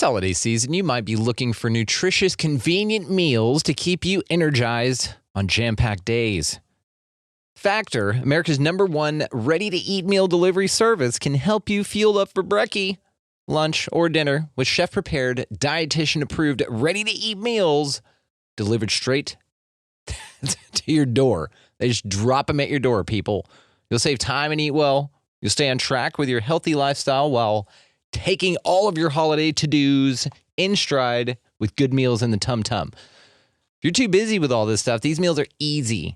holiday season, you might be looking for nutritious, convenient meals to keep you energized on jam-packed days. Factor, America's #1 ready-to-eat meal delivery service, can help you fuel up for brekkie, lunch, or dinner with chef-prepared, dietitian-approved, ready-to-eat meals delivered straight to your door. They just drop them at your door, people. You'll save time and eat well. You'll stay on track with your healthy lifestyle while taking all of your holiday to-dos in stride with good meals in the tum-tum. If you're too busy with all this stuff, these meals are easy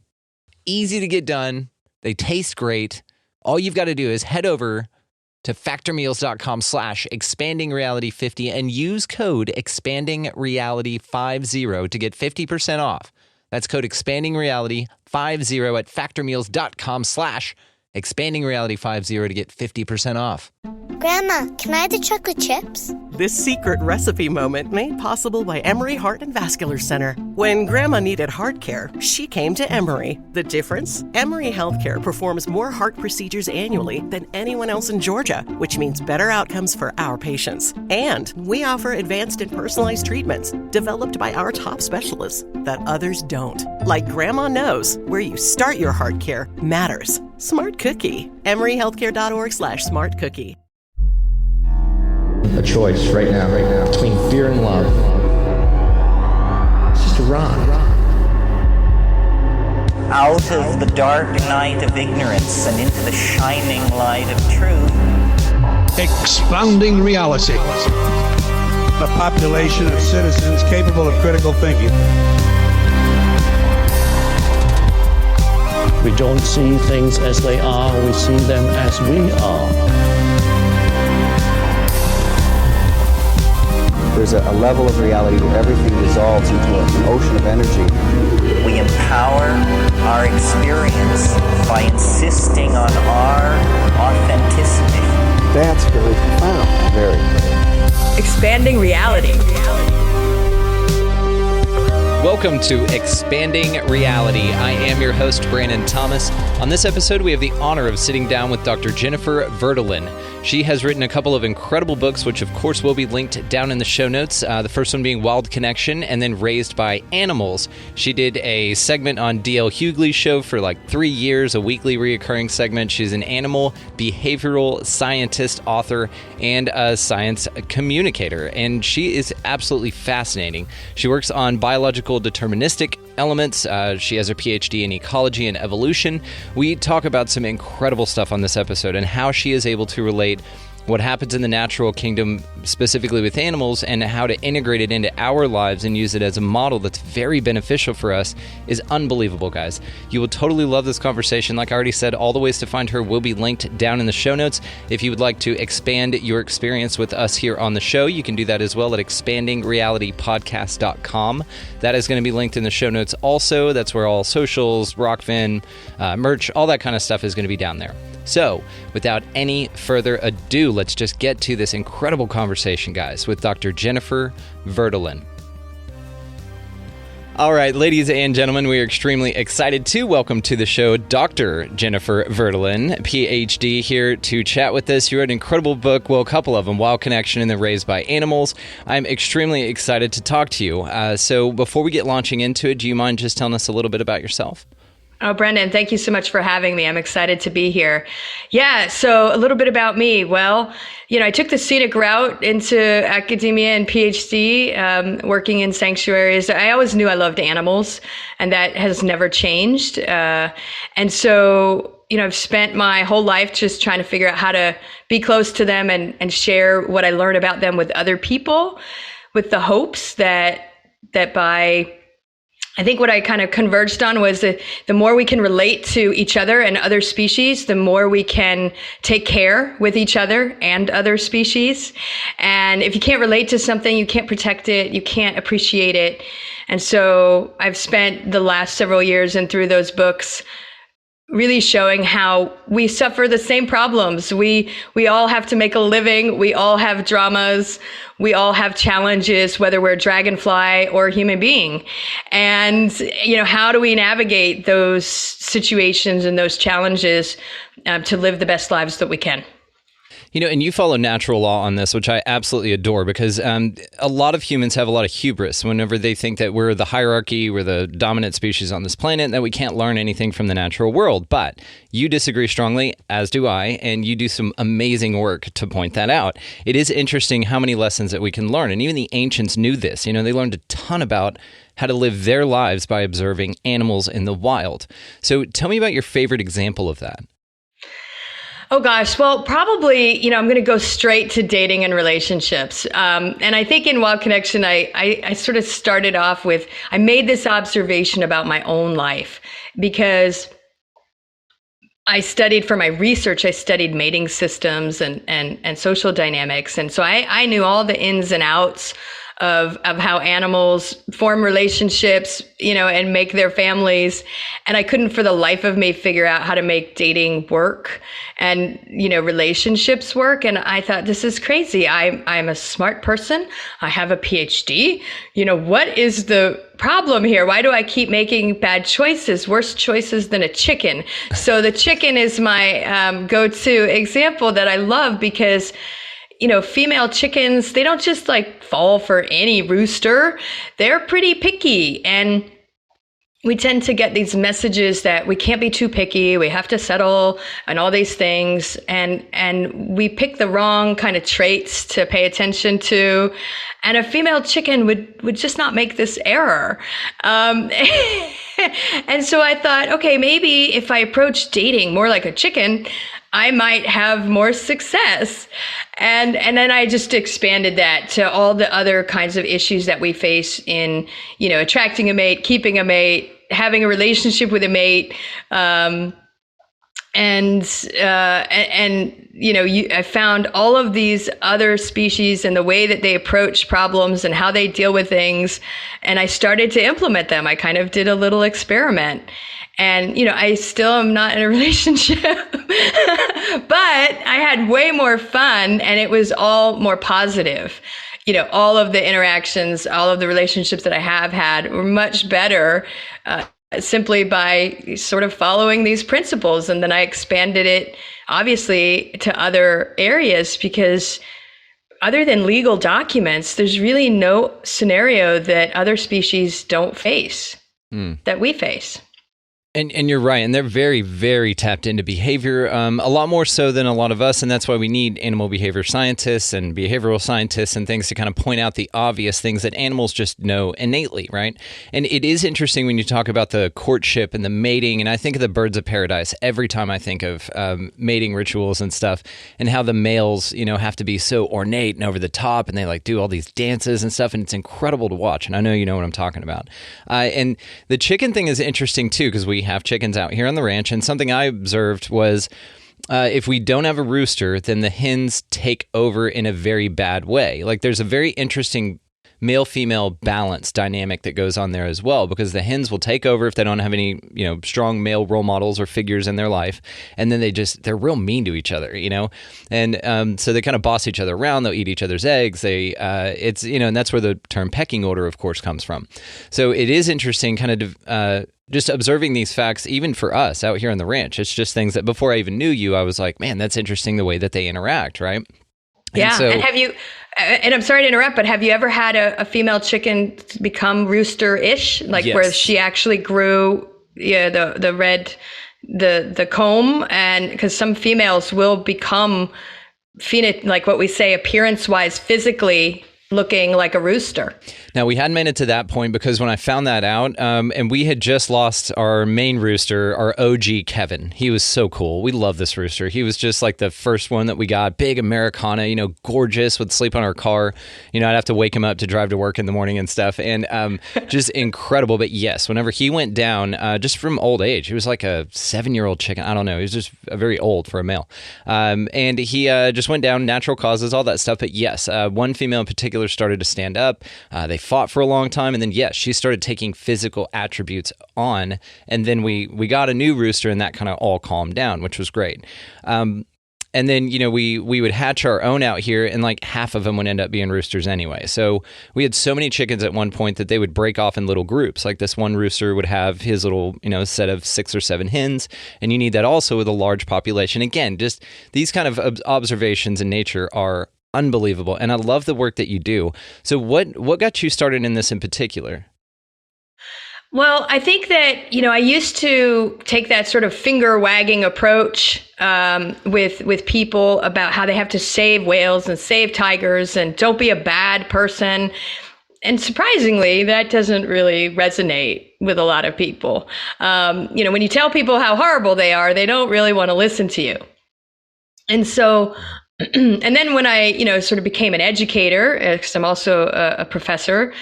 to get done. They taste great. All you've got to do is head over to factormeals.com/expandingreality50 and use code expandingreality50 to get 50% off. That's code expandingreality50 at factormeals.com/expandingreality50 to get 50% off. Grandma, can I have the chocolate chips? This secret recipe moment made possible by Emory Heart and Vascular Center. When Grandma needed heart care, she came to Emory. The difference? Emory Healthcare performs more heart procedures annually than anyone else in Georgia, which means better outcomes for our patients. And we offer advanced and personalized treatments developed by our top specialists that others don't. Like Grandma knows, where you start your heart care matters. Smart Cookie. EmoryHealthcare.org/smartcookie. A choice right now, between fear and love. It's just a rock. Out of the dark night of ignorance and into the shining light of truth. Expanding reality. A population of citizens capable of critical thinking. We don't see things as they are, we see them as we are. There's a level of reality where everything dissolves into an ocean of energy. We empower our experience by insisting on our authenticity. That's very profound. Very. Expanding reality. Welcome to Expanding Reality. I am your host, Brandon Thomas. On this episode, we have the honor of sitting down with Dr. Jennifer Verdolin. She has written a couple of incredible books, which of course will be linked down in the show notes. The first one being Wild Connection, and then Raised by Animals. She did a segment on D.L Hughley Show for like 3 years, a weekly reoccurring segment. She's an animal behavioral scientist, author, and a science communicator, and she is absolutely fascinating. She works on biological deterministic elements. She has her PhD in ecology and evolution. We talk about some incredible stuff on this episode and how she is able to relate what happens in the natural kingdom, specifically with animals, and how to integrate it into our lives and use it as a model that's very beneficial for us is unbelievable, guys. You will totally love this conversation. Like I already said, all the ways to find her will be linked down in the show notes. If you would like to expand your experience with us here on the show, you can do that as well at expandingrealitypodcast.com. That is going to be linked in the show notes also. That's where all socials, Rockfin, merch, all that kind of stuff is going to be down there. So, without any further ado, let's just get to this incredible conversation, guys, with Dr. Jennifer Verdolin. All right, ladies and gentlemen, we are extremely excited to welcome to the show Dr. Jennifer Verdolin, PhD, here to chat with us. You wrote an incredible book, well, a couple of them, Wild Connection and then Raised by Animals. I'm extremely excited to talk to you. So before we get launching into it, do you mind just telling us a little bit about yourself? Oh, Brendan, thank you so much for having me. I'm excited to be here. Yeah, so a little bit about me. Well, I took the scenic route into academia and PhD, working in sanctuaries. I always knew I loved animals, and that has never changed. And so, I've spent my whole life just trying to figure out how to be close to them and share what I learned about them with other people, with the hopes that by I think what I kind of converged on was that the more we can relate to each other and other species, the more we can take care with each other and other species. And if you can't relate to something, you can't protect it, you can't appreciate it. And so I've spent the last several years and through those books really showing how we suffer the same problems. We all have to make a living. We all have dramas. We all have challenges, whether we're a dragonfly or a human being. And, how do we navigate those situations and those challenges to live the best lives that we can? And you follow natural law on this, which I absolutely adore, because a lot of humans have a lot of hubris whenever they think that we're the hierarchy, we're the dominant species on this planet, and that we can't learn anything from the natural world. But you disagree strongly, as do I, and you do some amazing work to point that out. It is interesting how many lessons that we can learn, and even the ancients knew this. They learned a ton about how to live their lives by observing animals in the wild. So tell me about your favorite example of that. Oh gosh, well, probably, I'm going to go straight to dating and relationships. And I think in Wild Connection, I sort of started off with, I made this observation about my own life because I studied for my research, I studied mating systems and social dynamics. And so I knew all the ins and outs of how animals form relationships, and make their families. And I couldn't for the life of me figure out how to make dating work and, relationships work. And I thought, this is crazy. I'm a smart person. I have a PhD. What is the problem here? Why do I keep making bad choices, worse choices than a chicken? So the chicken is my go-to example that I love because female chickens, they don't just fall for any rooster. They're pretty picky. And we tend to get these messages that we can't be too picky. We have to settle and all these things. And we pick the wrong kind of traits to pay attention to. And a female chicken would just not make this error. And so I thought, okay, maybe if I approach dating more like a chicken, I might have more success. And then I just expanded that to all the other kinds of issues that we face in, attracting a mate, keeping a mate, having a relationship with a mate. I found all of these other species and the way that they approach problems and how they deal with things. And I started to implement them. I kind of did a little experiment. And, I still am not in a relationship, but I had way more fun and it was all more positive. All of the interactions, all of the relationships that I have had were much better simply by sort of following these principles. And then I expanded it, obviously, to other areas because other than legal documents, there's really no scenario that other species don't face that we face. And you're right. And they're very, very tapped into behavior, a lot more so than a lot of us. And that's why we need animal behavior scientists and behavioral scientists and things to kind of point out the obvious things that animals just know innately, right? And it is interesting when you talk about the courtship and the mating. And I think of the birds of paradise every time I think of mating rituals and stuff, and how the males, have to be so ornate and over the top, and they do all these dances and stuff. And it's incredible to watch. And I know you know what I'm talking about. And the chicken thing is interesting too, because we have chickens out here on the ranch, and something I observed was if we don't have a rooster, then the hens take over in a very bad way. There's a very interesting male-female balance dynamic that goes on there as well, because the hens will take over if they don't have any, strong male role models or figures in their life, and then they're real mean to each other, and so they kind of boss each other around. They'll eat each other's eggs. And that's where the term pecking order, of course, comes from. So it is interesting, kind of just observing these facts, even for us out here on the ranch. It's just things that before I even knew you, I was like, man, that's interesting the way that they interact, right? Yeah. And have you, and I'm sorry to interrupt, but have you ever had a female chicken become rooster-ish? Yes. Where she actually grew the comb? And because some females will become what we say appearance-wise, physically looking like a rooster. Now, we hadn't made it to that point because when I found that out, and we had just lost our main rooster, our OG Kevin. He was so cool. We love this rooster. He was just the first one that we got. Big Americana, gorgeous, would sleep on our car. I'd have to wake him up to drive to work in the morning and stuff. And just incredible. But yes, whenever he went down, just from old age, he was like a 7-year-old chicken. I don't know. He was just very old for a male. And he just went down, natural causes, all that stuff. But yes, one female in particular started to stand up. They fought for a long time, and then yes, she started taking physical attributes on, and then we got a new rooster, and that kind of all calmed down, which was great. And then, we would hatch our own out here, and like half of them would end up being roosters anyway. So we had so many chickens at one point that they would break off in little groups. Like this one rooster would have his little, set of 6 or 7 hens. And you need that also with a large population. Again, just these kind of observations in nature are unbelievable. And I love the work that you do. So what got you started in this in particular? Well, I think that, I used to take that sort of finger wagging approach with people about how they have to save whales and save tigers and don't be a bad person. And surprisingly, that doesn't really resonate with a lot of people. When you tell people how horrible they are, they don't really want to listen to you. And so, and then when I, sort of became an educator, because I'm also a professor,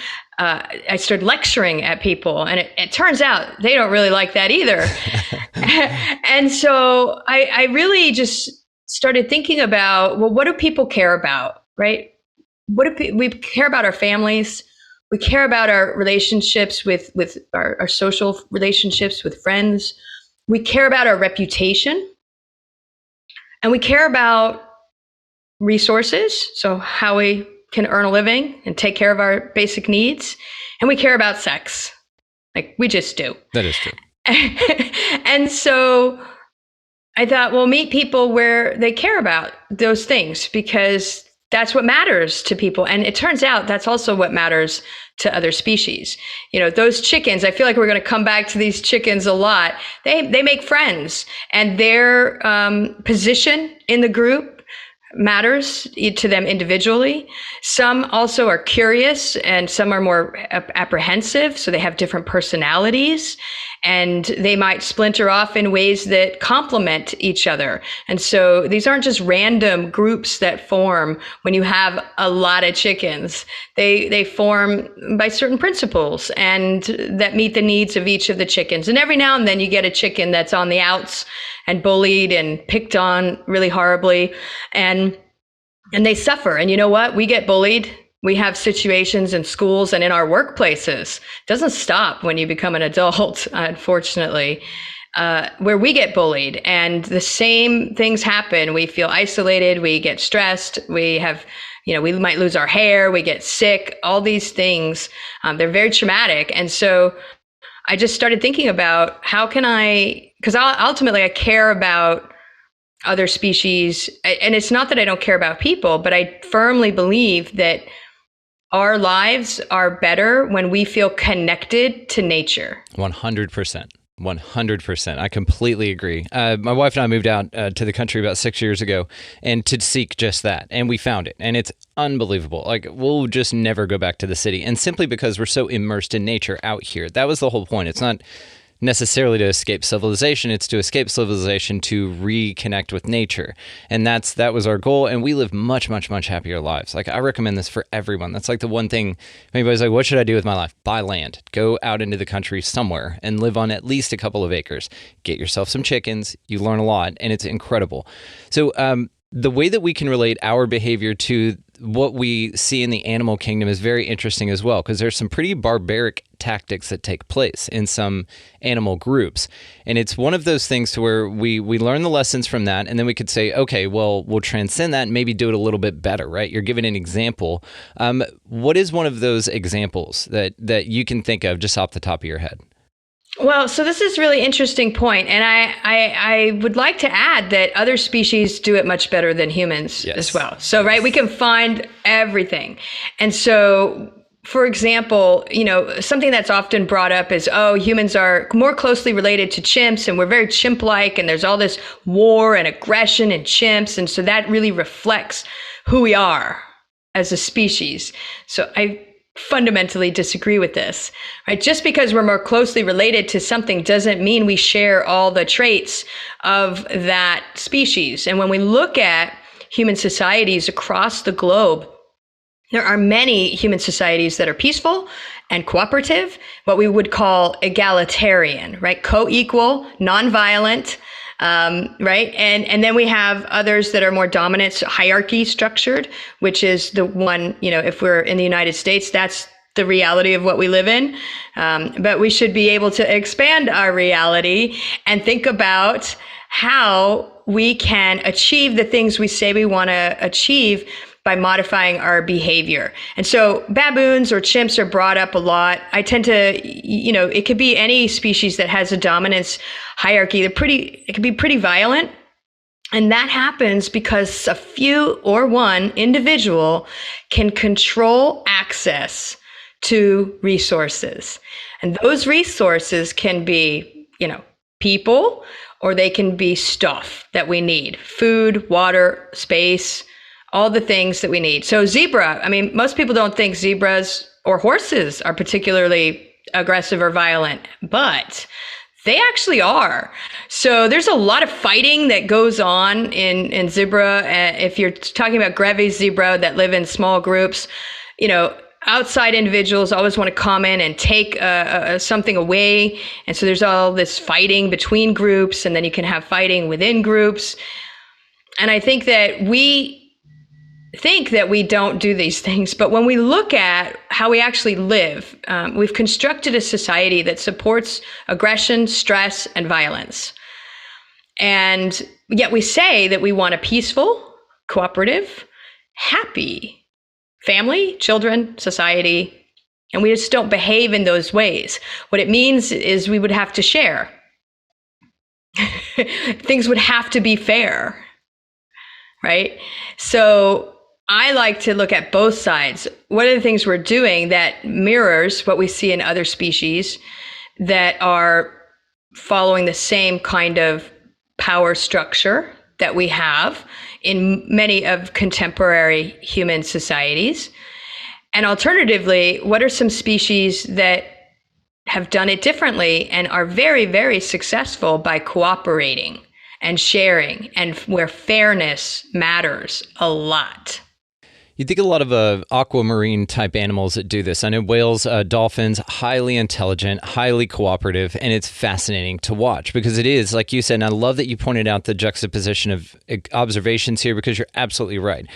I started lecturing at people, and it turns out they don't really like that either. And so I really just started thinking about, well, what do people care about, right? We care about our families. We care about our relationships with our social relationships with friends. We care about our reputation. And we care about resources, so how we can earn a living and take care of our basic needs. And we care about sex. Like, we just do. That is true. And so I thought, well, meet people where they care about those things, because that's what matters to people. And it turns out that's also what matters to other species. Those chickens, I feel like we're going to come back to these chickens a lot. They make friends, and their position in the group matters to them individually. Some also are curious, and some are more apprehensive. So they have different personalities, and they might splinter off in ways that complement each other. And so these aren't just random groups that form when you have a lot of chickens. They form by certain principles and that meet the needs of each of the chickens. And every now and then you get a chicken that's on the outs and bullied and picked on really horribly, and they suffer. And you know what? We get bullied. We have situations in schools and in our workplaces. It doesn't stop when you become an adult, unfortunately, where we get bullied, and the same things happen. We feel isolated. We get stressed. We have, we might lose our hair. We get sick. All these things, they're very traumatic. And so I just started thinking about how can because ultimately I care about other species. And it's not that I don't care about people, but I firmly believe that our lives are better when we feel connected to nature. 100%. 100%. I completely agree. My wife and I moved out to the country about 6 years ago, and to seek just that. And we found it. And it's unbelievable. Like, we'll just never go back to the city. And simply because we're so immersed in nature out here. That was the whole point. It's not necessarily to escape civilization. It's to escape civilization to reconnect with nature. And that was our goal. And we live much, much, much happier lives. Like, I recommend this for everyone. That's like the one thing, anybody's like, what should I do with my life? Buy land. Go out into the country somewhere and live on at least a couple of acres. Get yourself some chickens. You learn a lot, and it's incredible. So the way that we can relate our behavior to what we see in the animal kingdom is very interesting as well, because there's some pretty barbaric tactics that take place in some animal groups. And it's one of those things to where we learn the lessons from that, and then we could say, okay, well, we'll transcend that and maybe do it a little bit better, right? You're giving an example. What is one of those examples that you can think of just off the top of your head? Well, so this is a really interesting point, and I would like to add that other species do it much better than humans as well. So, right, we can find everything. And so, for example, something that's often brought up is, humans are more closely related to chimps, and we're very chimp-like, and there's all this war and aggression in chimps, and so that really reflects who we are as a species. So I fundamentally disagree with this, right? Just because we're more closely related to something doesn't mean we share all the traits of that species. And when we look at human societies across the globe, there are many human societies that are peaceful and cooperative, what we would call egalitarian, right? Co-equal, nonviolent, right? And then we have others that are more dominant, so hierarchy structured, which is the one, if we're in the United States, that's the reality of what we live in. But we should be able to expand our reality and think about how we can achieve the things we say we want to achieve by modifying our behavior. And so baboons or chimps are brought up a lot. I tend to, it could be any species that has a dominance hierarchy. It can be pretty violent. And that happens because a few or one individual can control access to resources. And those resources can be, people, or they can be stuff that we need: food, water, space, all the things that we need. So zebra, most people don't think zebras or horses are particularly aggressive or violent, but they actually are. So there's a lot of fighting that goes on in zebra. If you're talking about Grevy's zebra that live in small groups, outside individuals always want to come in and take something away. And so there's all this fighting between groups, and then you can have fighting within groups. And I think that we don't do these things, but when we look at how we actually live, we've constructed a society that supports aggression, stress, and violence. And yet we say that we want a peaceful, cooperative, happy family, children, society, and we just don't behave in those ways. What it means is we would have to share. Things would have to be fair, right? So I like to look at both sides. What are the things we're doing that mirrors what we see in other species that are following the same kind of power structure that we have in many of contemporary human societies? And alternatively, what are some species that have done it differently and are very, very successful by cooperating and sharing, and where fairness matters a lot? You think a lot of aquamarine type animals that do this. I know whales, dolphins, highly intelligent, highly cooperative, and it's fascinating to watch because it is, like you said, and I love that you pointed out the juxtaposition of observations here because you're absolutely right.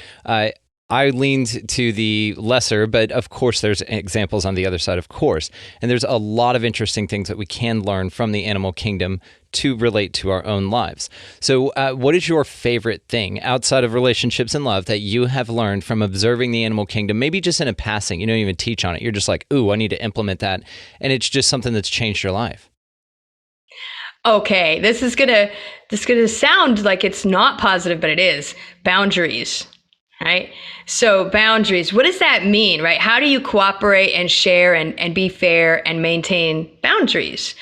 I leaned to the lesser, but of course there's examples on the other side, of course. And there's a lot of interesting things that we can learn from the animal kingdom to relate to our own lives. So what is your favorite thing outside of relationships and love that you have learned from observing the animal kingdom, maybe just in a passing? You don't even teach on it. You're just like, ooh, I need to implement that. And it's just something that's changed your life. Okay, this is gonna sound like it's not positive, but it is. Boundaries. Right? So boundaries, what does that mean, right? How do you cooperate and share and be fair and maintain boundaries?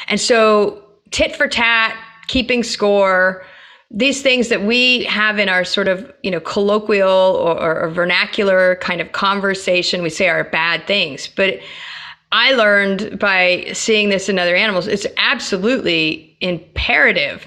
And so tit for tat, keeping score, these things that we have in our sort of, colloquial or vernacular kind of conversation, we say are bad things. But I learned by seeing this in other animals, it's absolutely imperative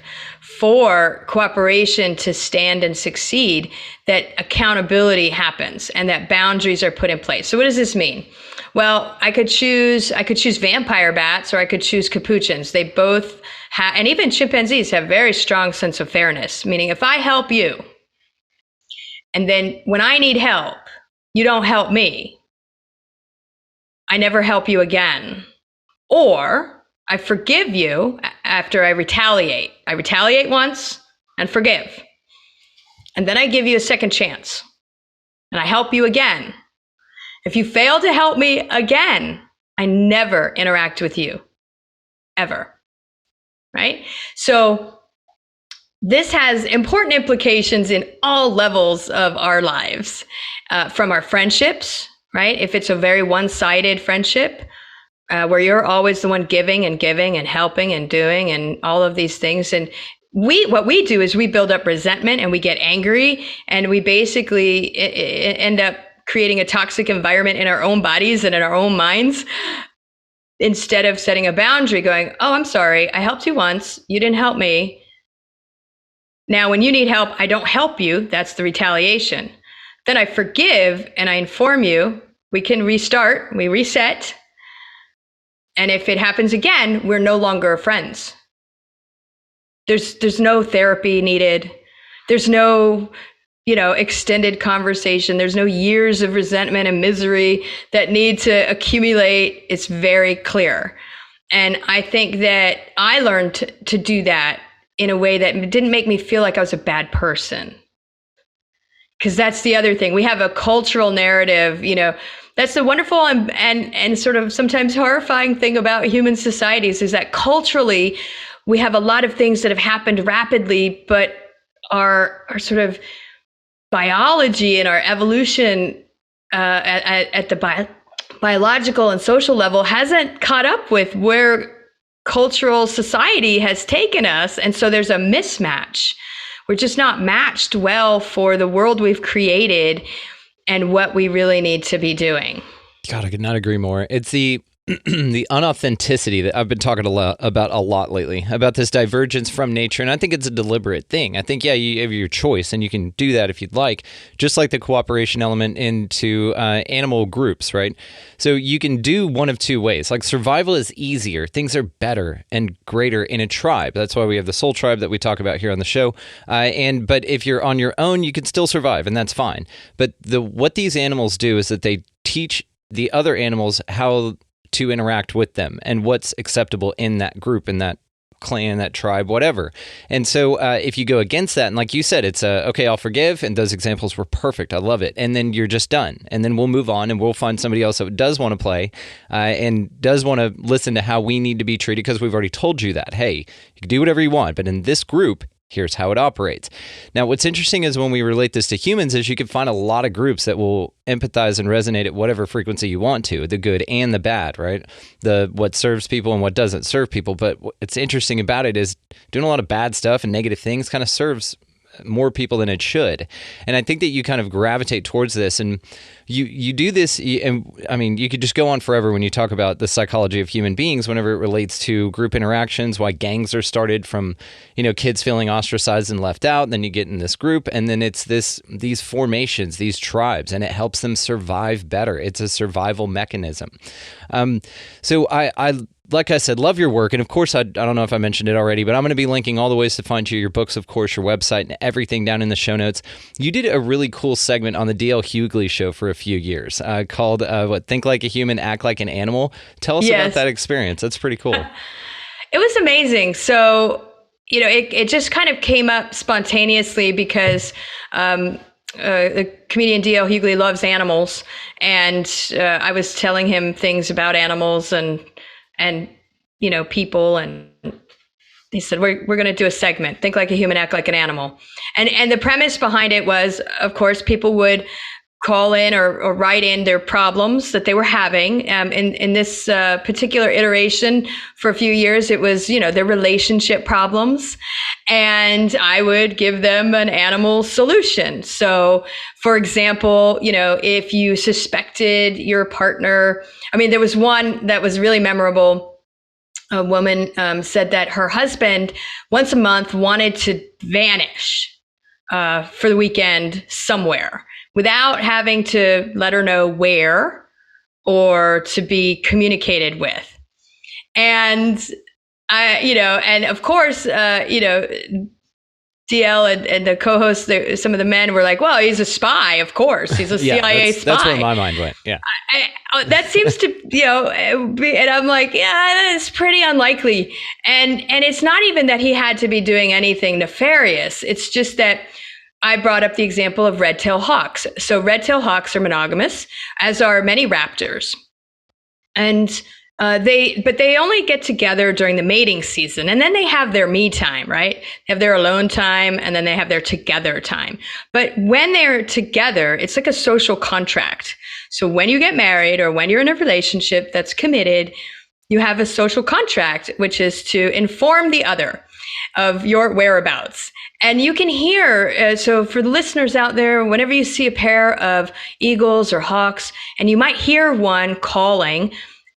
for cooperation to stand and succeed, that accountability happens and that boundaries are put in place. So what does this mean? Well, I could choose vampire bats, or I could choose capuchins. They both have, and even chimpanzees have very strong sense of fairness, meaning if I help you, and then when I need help, you don't help me, I never help you again. Or I forgive you after I retaliate. I retaliate once and forgive. And then I give you a second chance and I help you again. If you fail to help me again, I never interact with you, ever. Right? So this has important implications in all levels of our lives, from our friendships, right? If it's a very one-sided friendship, where you're always the one giving and helping and doing and all of these things. And what we do is we build up resentment and we get angry, and we basically end up creating a toxic environment in our own bodies and in our own minds, instead of setting a boundary going, oh, I'm sorry, I helped you once, you didn't help me. Now, when you need help, I don't help you. That's the retaliation. Then I forgive and I inform you, we can restart, we reset. And if it happens again, we're no longer friends. There's no therapy needed. There's no, extended conversation. There's no years of resentment and misery that need to accumulate. It's very clear. And I think that I learned to do that in a way that didn't make me feel like I was a bad person. Because that's the other thing. We have a cultural narrative, that's the wonderful and sort of sometimes horrifying thing about human societies is that culturally we have a lot of things that have happened rapidly, but our sort of biology and our evolution at the biological and social level hasn't caught up with where cultural society has taken us. And so there's a mismatch. We're just not matched well for the world we've created and what we really need to be doing. God, I could not agree more. It's the the unauthenticity that I've been talking about a lot lately, about this divergence from nature. And I think it's a deliberate thing. I think, you have your choice and you can do that if you'd like, just like the cooperation element into animal groups, right? So you can do one of two ways. Like survival is easier. Things are better and greater in a tribe. That's why we have the soul tribe that we talk about here on the show. But if you're on your own, you can still survive, and that's fine. But what these animals do is that they teach the other animals how to interact with them and what's acceptable in that group, in that clan, that tribe, whatever. And so if you go against that, and like you said, it's okay, I'll forgive, and those examples were perfect. I love it. And then you're just done. And then we'll move on and we'll find somebody else that does want to play and does want to listen to how we need to be treated, because we've already told you that, hey, you can do whatever you want, but in this group, here's how it operates. Now, what's interesting is when we relate this to humans is you can find a lot of groups that will empathize and resonate at whatever frequency you want to, the good and the bad, right? What serves people and what doesn't serve people. But what's interesting about it is doing a lot of bad stuff and negative things kind of serves more people than it should. And I think that you kind of gravitate towards this, and you do this, and I mean, you could just go on forever when you talk about the psychology of human beings whenever it relates to group interactions, why gangs are started from, kids feeling ostracized and left out, and then you get in this group, and then it's these formations, these tribes, and it helps them survive better. It's a survival mechanism. So I like I said, love your work. And of course, I don't know if I mentioned it already, but I'm going to be linking all the ways to find you, your books, of course, your website, and everything down in the show notes. You did a really cool segment on the D.L Hughley Show for a few years called, Think Like a Human, Act Like an Animal. Tell us about that experience. That's pretty cool. It was amazing. So, it just kind of came up spontaneously because the comedian D.L Hughley loves animals. And I was telling him things about animals and people, and he said, we're going to do a segment, Think Like a Human, Act Like an Animal. And the premise behind it was, of course, people would call in or write in their problems that they were having. In this particular iteration for a few years, it was, their relationship problems. And I would give them an animal solution. So, for example, if you suspected your partner, there was one that was really memorable. A woman said that her husband once a month wanted to vanish for the weekend somewhere without having to let her know where or to be communicated with. And and of course, DL and the co-hosts, some of the men were like, well, he's a spy, of course. He's a CIA spy. That's where my mind went. Yeah. That seems to, and I'm like, yeah, that's pretty unlikely. And it's not even that he had to be doing anything nefarious. It's just that I brought up the example of red-tailed hawks. So red-tailed hawks are monogamous, as are many raptors. And they only get together during the mating season, and then they have their me time, right? They have their alone time, and then they have their together time. But when they're together, it's like a social contract. So when you get married or when you're in a relationship that's committed, you have a social contract, which is to inform the other of your whereabouts. And you can hear, so for the listeners out there, whenever you see a pair of eagles or hawks, and you might hear one calling,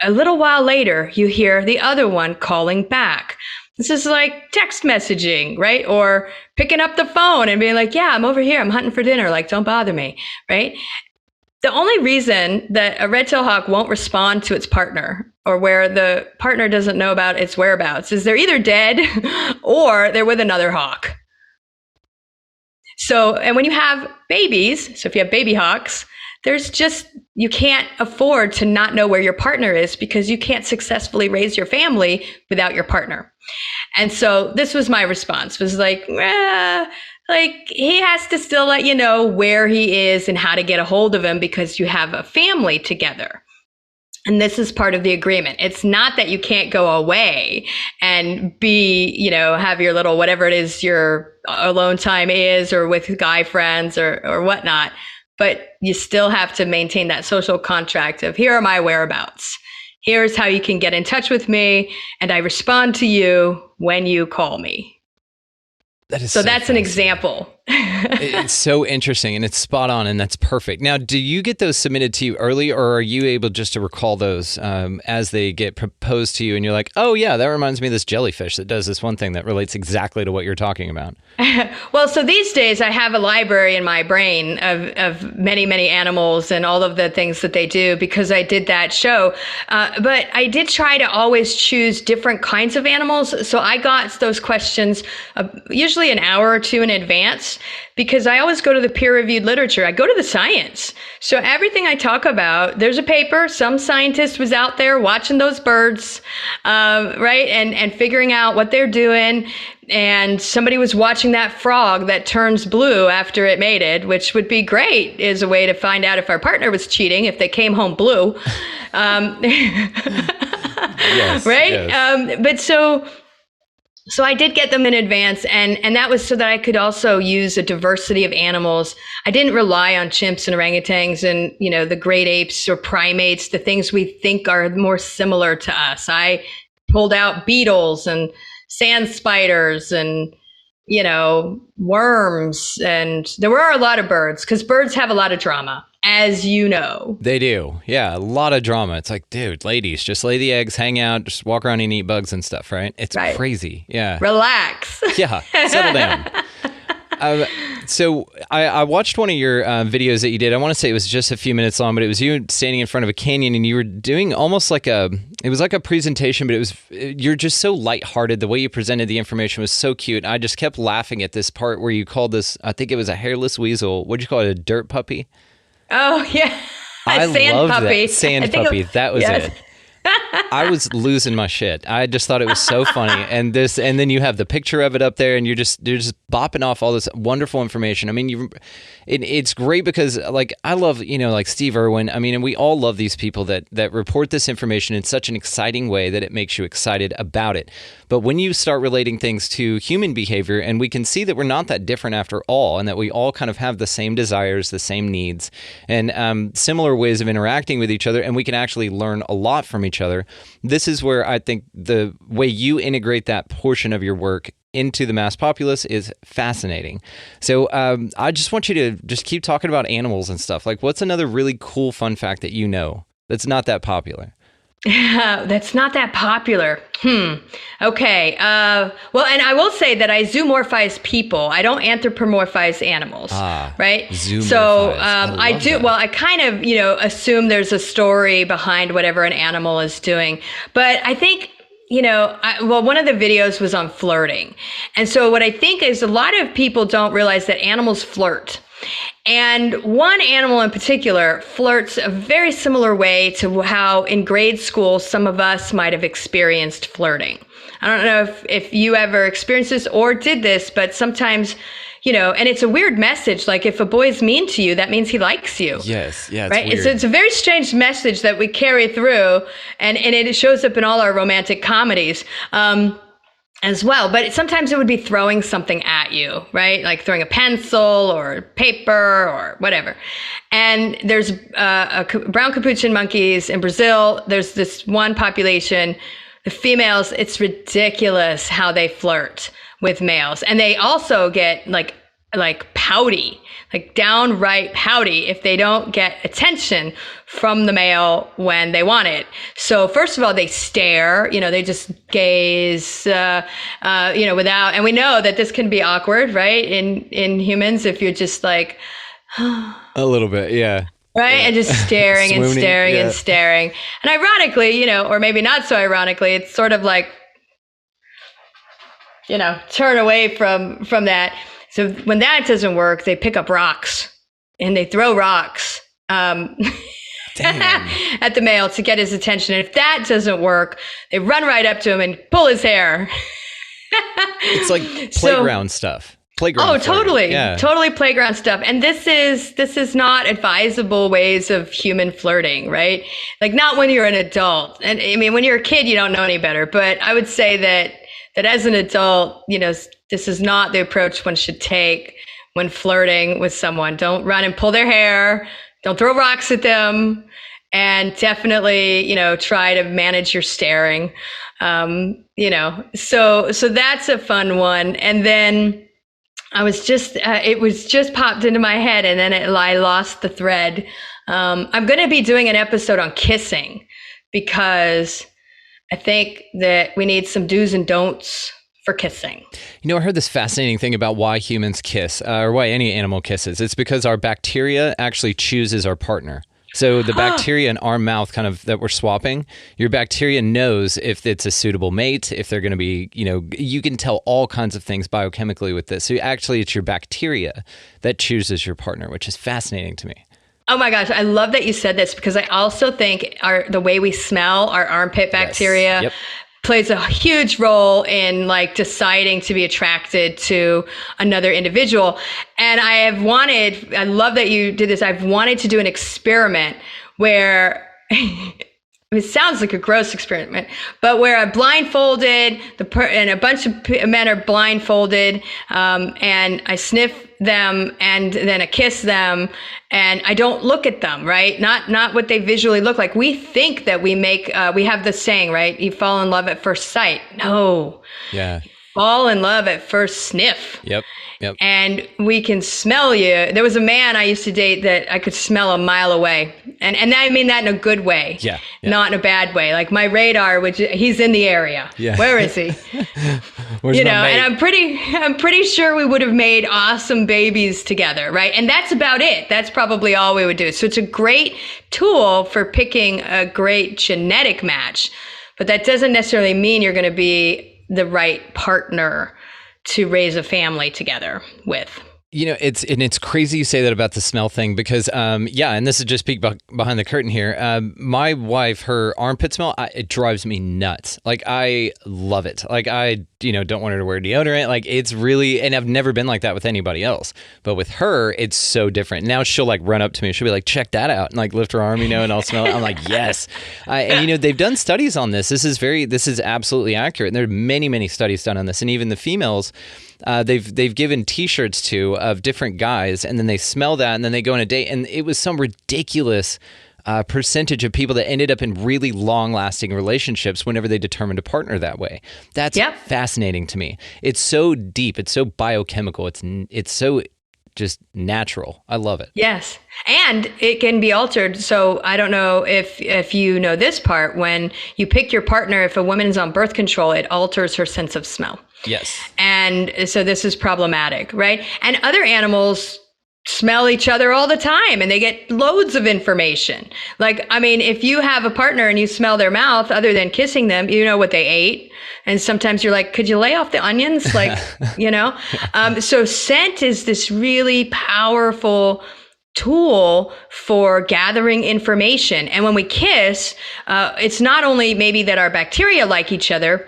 a little while later, you hear the other one calling back. This is like text messaging, right? Or picking up the phone and being like, yeah, I'm over here. I'm hunting for dinner. Like, don't bother me, right? The only reason that a red-tailed hawk won't respond to its partner, or where the partner doesn't know about its whereabouts, is they're either dead or they're with another hawk. So, and when you have babies, so if you have baby hawks, you can't afford to not know where your partner is, because you can't successfully raise your family without your partner. And so this was my response, was like, he has to still let you know where he is and how to get a hold of him, because you have a family together. And this is part of the agreement. It's not that you can't go away and have your little, whatever it is your alone time is, or with guy friends or whatnot. But you still have to maintain that social contract of, here are my whereabouts. Here's how you can get in touch with me. And I respond to you when you call me. So that's an example. It's so interesting, and it's spot on, and that's perfect. Now, do you get those submitted to you early, or are you able just to recall those as they get proposed to you, and you're like, oh yeah, that reminds me of this jellyfish that does this one thing that relates exactly to what you're talking about? Well, so these days I have a library in my brain of many, many animals and all of the things that they do, because I did that show. But I did try to always choose different kinds of animals. So I got those questions usually an hour or two in advance, because I always go to the peer-reviewed literature. I go to the science. So everything I talk about, there's a paper, some scientist was out there watching those birds, right? And figuring out what they're doing. And somebody was watching that frog that turns blue after it mated, which would be great as a way to find out if our partner was cheating, if they came home blue. Yes, right? Yes. But so I did get them in advance, and that was so that I could also use a diversity of animals. I didn't rely on chimps and orangutans and, the great apes or primates, the things we think are more similar to us. I pulled out beetles and sand spiders and, worms. And there were a lot of birds, because birds have a lot of drama, as you know. They do. Yeah, a lot of drama. It's like, dude, ladies, just lay the eggs, hang out, just walk around and eat bugs and stuff, right? It's right. Crazy. Yeah. Relax. Yeah, settle down. So I watched one of your videos that you did. I want to say it was just a few minutes long, but it was you standing in front of a canyon, and you were doing almost like it was like a presentation, but you're just so lighthearted. The way you presented the information was so cute. I just kept laughing at this part where you called this, I think it was a hairless weasel. What'd you call it? A dirt puppy? Oh, yeah. I loved that. Sand puppy. That was yes. it. I was losing my shit. I just thought it was so funny. And then you have the picture of it up there, and you're just bopping off all this wonderful information. I mean, it's great because, like, I love, like Steve Irwin. I mean, and we all love these people that report this information in such an exciting way that it makes you excited about it. But when you start relating things to human behavior, and we can see that we're not that different after all, and that we all kind of have the same desires, the same needs, and similar ways of interacting with each other, and we can actually learn a lot from each other. This is where I think the way you integrate that portion of your work into the mass populace is fascinating. So I just want you to just keep talking about animals and stuff. Like, what's another really cool fun fact that that's not that popular? That's not that popular. Okay. Well, and I will say that I zoomorphize people. I don't anthropomorphize animals. Right. So I do. That. Well, I kind of, assume there's a story behind whatever an animal is doing. But I think, one of the videos was on flirting. And so what I think is a lot of people don't realize that animals flirt. And one animal in particular flirts a very similar way to how in grade school some of us might have experienced flirting. I don't know if you ever experienced this or did this, but sometimes, and it's a weird message. Like, if a boy's mean to you, that means he likes you. Yes. Yeah. Right. Weird. It's a very strange message that we carry through, and it shows up in all our romantic comedies. As well. But sometimes it would be throwing something at you, right? Like throwing a pencil or paper or whatever. And there's brown capuchin monkeys in Brazil. There's this one population, the females, it's ridiculous how they flirt with males. And they also get like pouty, like downright pouty if they don't get attention from the male when they want it. So first of all, they stare, they just gaze, without, and we know that this can be awkward, right? In humans, if you're just like, a little bit. Yeah. Right. Yeah. And just staring and staring and staring. And ironically, or maybe not so ironically, it's sort of like, turn away from that. So when that doesn't work, they pick up rocks and they throw rocks um, at the male to get his attention. And if that doesn't work, they run right up to him and pull his hair. It's like playground stuff. Playground. Oh, totally. Yeah. Totally playground stuff. And this is not advisable ways of human flirting, right? Like not when you're an adult. And I mean, when you're a kid, you don't know any better. But I would say that as an adult, this is not the approach one should take when flirting with someone. Don't run and pull their hair. Don't throw rocks at them. And definitely, try to manage your staring. So that's a fun one. And then I was it was just popped into my head, and then I lost the thread. I'm going to be doing an episode on kissing because I think that we need some do's and don'ts for kissing. I heard this fascinating thing about why humans kiss, or why any animal kisses. It's because our bacteria actually chooses our partner. So the bacteria in our mouth that we're swapping, your bacteria knows if it's a suitable mate, if they're going to be, you can tell all kinds of things biochemically with this. So actually it's your bacteria that chooses your partner, which is fascinating to me. Oh my gosh, I love that you said this because I also think the way we smell, our armpit bacteria, Yep. plays a huge role in deciding to be attracted to another individual. And I love that you did this. I've wanted to do an experiment where it sounds like a gross experiment, but where I'm blindfolded, and a bunch of men are blindfolded, and I sniff them and then I kiss them, and I don't look at them, right? Not what they visually look like. We think that we have the saying, right? You fall in love at first sight. No. Yeah. Fall in love at first sniff. Yep. And we can smell you. There was a man I used to date that I could smell a mile away. And I mean that in a good way. Yeah. Not in a bad way. Like my radar, he's in the area. Yeah. Where is he? Where's my mate? And I'm pretty sure we would have made awesome babies together, right? And that's about it. That's probably all we would do. So it's a great tool for picking a great genetic match, but that doesn't necessarily mean you're going to be the right partner to raise a family together with. It's crazy you say that about the smell thing because, and this is just peek behind the curtain here. My wife, her armpit smell, it drives me nuts. Like, I love it. Like, I, don't want her to wear deodorant. Like, it's really, and I've never been like that with anybody else. But with her, it's so different. Now she'll run up to me. She'll be like, check that out. And lift her arm, and I'll smell it. I'm like, yes. And they've done studies on this. This is absolutely accurate. And there are many, many studies done on this. And even the females, they've given T-shirts to of different guys, and then they smell that, and then they go on a date, and it was some ridiculous percentage of people that ended up in really long-lasting relationships whenever they determined to partner that way. That's fascinating to me. It's so deep. It's so biochemical. It's so just natural. I love it. Yes. And it can be altered. So I don't know if you know this part. When you pick your partner, if a woman is on birth control, it alters her sense of smell. Yes. And so this is problematic, right? And other animals smell each other all the time and they get loads of information. If you have a partner and you smell their mouth, other than kissing them, you know what they ate. And sometimes you're like, could you lay off the onions? So scent is this really powerful tool for gathering information. And when we kiss, it's not only maybe that our bacteria like each other,